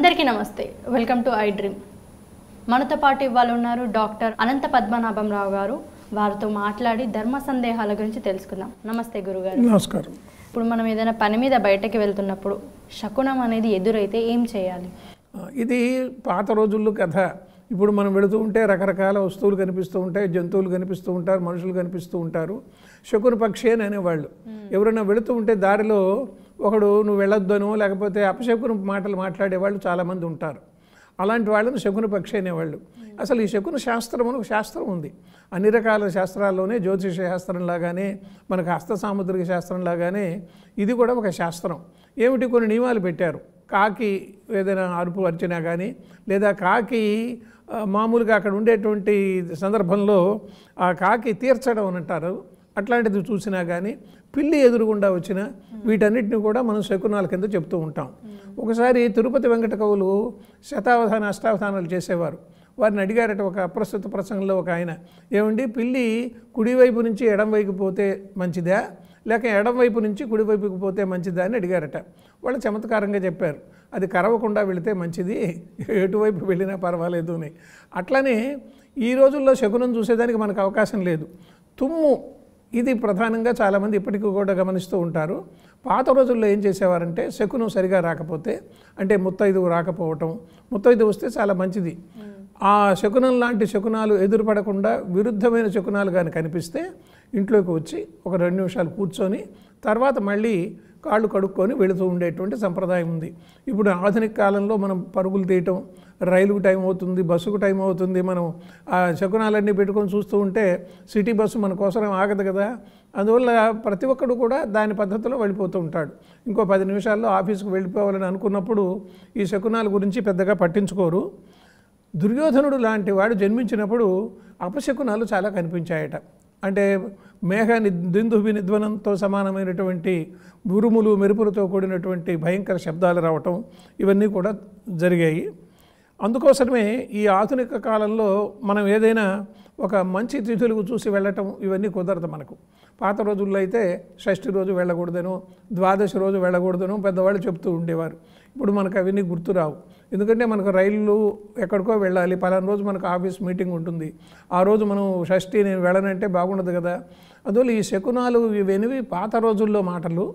అందరికీ నమస్తే. Welcome to I dream. మనతో పాటు ఇవాళ ఉన్నారు డాక్టర్ అనంత పద్మనాభంరావు గారు. వారితో మాట్లాడి ధర్మ సందేహాల గురించి తెలుసుకుందాం. నమస్తే గురుగారు. నమస్కారం. ఇప్పుడు మనం ఏదైనా పని మీద బయటకి వెళ్తున్నప్పుడు శకునం అనేది ఎదురైతే ఏం చేయాలి? ఇది పాత రోజుల్లో కథ. ఇప్పుడు మనం వెళుతూ ఉంటే రకరకాల వస్తువులు కనిపిస్తూ ఉంటాయి, జంతువులు కనిపిస్తూ ఉంటారు, మనుషులు కనిపిస్తూ ఉంటారు. శకున పక్షి అని అనేవాళ్ళు. ఎవరైనా వెళుతూ ఉంటే దారిలో ఒకడు నువ్వు వెళ్ళొద్దనో లేకపోతే అపశకున మాటలు మాట్లాడేవాళ్ళు చాలామంది ఉంటారు. అలాంటి వాళ్ళని శకున పక్షి అనేవాళ్ళు. అసలు ఈ శకున శాస్త్రం అని ఒక శాస్త్రం ఉంది. అన్ని రకాల శాస్త్రాల్లోనే జ్యోతిష శాస్త్రంలాగానే మనకు హస్త సాముద్రిక శాస్త్రంలాగానే ఇది కూడా ఒక శాస్త్రం. ఏమిటి, కొన్ని నియమాలు పెట్టారు. కాకి ఏదైనా అరుపు అరిచినా కానీ లేదా కాకి మామూలుగా అక్కడ ఉండేటువంటి సందర్భంలో ఆ కాకి తీర్చడం అని అంటారు, అట్లాంటిది చూసినా కానీ పిల్లి ఎదురుగుండా వచ్చిన వీటన్నిటిని కూడా మనం శకునాల కింద చెప్తూ ఉంటాం. ఒకసారి తిరుపతి వెంకట కవులు శతావధాన అష్టావధానాలు చేసేవారు. వారిని అడిగారట ఒక అప్రస్తుత ప్రసంగంలో ఒక ఆయన, ఏమండి పిల్లి కుడివైపు నుంచి ఎడం వైపు పోతే మంచిదా లేక ఎడం వైపు నుంచి కుడివైపుకి పోతే మంచిదా అని అడిగారట. వాళ్ళు చమత్కారంగా చెప్పారు, అది కరవకుండా వెళితే మంచిది, ఎటువైపు వెళ్ళినా పర్వాలేదు అని. అట్లనే ఈ రోజుల్లో శకునం చూసేదానికి మనకు అవకాశం లేదు. తుమ్ము ఇది ప్రధానంగా చాలామంది ఇప్పటికీ కూడా గమనిస్తూ ఉంటారు. పాత రోజుల్లో ఏం చేసేవారంటే శకునం సరిగా రాకపోతే, అంటే ముత్తైదువు రాకపోవటం, ముత్తైదువు వస్తే చాలా మంచిది. ఆ శకునం లాంటి శకునాలు ఎదురుపడకుండా విరుద్ధమైన శకునాలు కానీ కనిపిస్తే ఇంట్లోకి వచ్చి ఒక 2 నిమిషాలు కూర్చొని తర్వాత మళ్ళీ కాళ్ళు కడుక్కొని వెళుతూ ఉండేటువంటి సంప్రదాయం ఉంది. ఇప్పుడు ఆధునిక కాలంలో మనం పరుగులు తీయటం, రైలుకు టైం అవుతుంది, బస్సుకు టైం అవుతుంది, మనం ఆ శకునాలన్నీ పెట్టుకొని చూస్తూ ఉంటే సిటీ బస్సు మన కోసం ఆగదు కదా. అందువల్ల ప్రతి ఒక్కడు కూడా దాని పద్ధతిలో వెళ్ళిపోతూ ఉంటాడు. ఇంకో 10 నిమిషాల్లో ఆఫీస్కి వెళ్ళిపోవాలని అనుకున్నప్పుడు ఈ శకునాల గురించి పెద్దగా పట్టించుకోరు. దుర్యోధనుడు లాంటి వాడు జన్మించినప్పుడు అపశకునాలు చాలా కనిపించాయట. అంటే దిందుభి నిధ్వనంతో సమానమైనటువంటి ఉరుములు మెరుపులతో కూడినటువంటి భయంకర శబ్దాలు రావటం ఇవన్నీ కూడా జరిగాయి. అందుకోసమే ఈ ఆధునిక కాలంలో మనం ఏదైనా ఒక మంచి తిథులకు చూసి వెళ్ళటం ఇవన్నీ కుదరదు మనకు. పాత రోజుల్లో అయితే షష్ఠి రోజు వెళ్ళకూడదనో, ద్వాదశి రోజు వెళ్ళకూడదనో పెద్దవాళ్ళు చెప్తూ ఉండేవారు. ఇప్పుడు మనకు అవన్నీ గుర్తురావు. ఎందుకంటే మనకు రైళ్ళు ఎక్కడికో వెళ్ళాలి, పలానా రోజు మనకు ఆఫీస్ మీటింగ్ ఉంటుంది, ఆ రోజు మనం షష్ఠి నేను వెళ్ళనంటే బాగుండదు కదా. అందువల్ల ఈ శకునాలు ఇవన్నీ పాత రోజుల్లో మాటలు.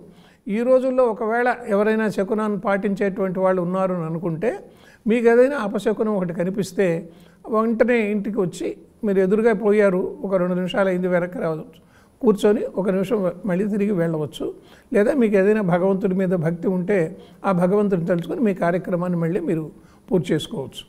ఈ రోజుల్లో ఒకవేళ ఎవరైనా శకునాన్ని పాటించేటువంటి వాళ్ళు ఉన్నారు అని అనుకుంటే, మీకు ఏదైనా అపశకునం ఒకటి కనిపిస్తే వెంటనే ఇంటికి వచ్చి మీరు ఎదురుగా పోయారు, ఒక 2 నిమిషాలు అయింది, వెనక్కి రావచ్చు, కూర్చొని 1 నిమిషం మళ్ళీ తిరిగి వెళ్ళవచ్చు. లేదా మీకు ఏదైనా భగవంతుడి మీద భక్తి ఉంటే ఆ భగవంతుడిని తలుచుకొని మీ కార్యక్రమాన్ని మళ్ళీ మీరు పూర్తి చేసుకోవచ్చు.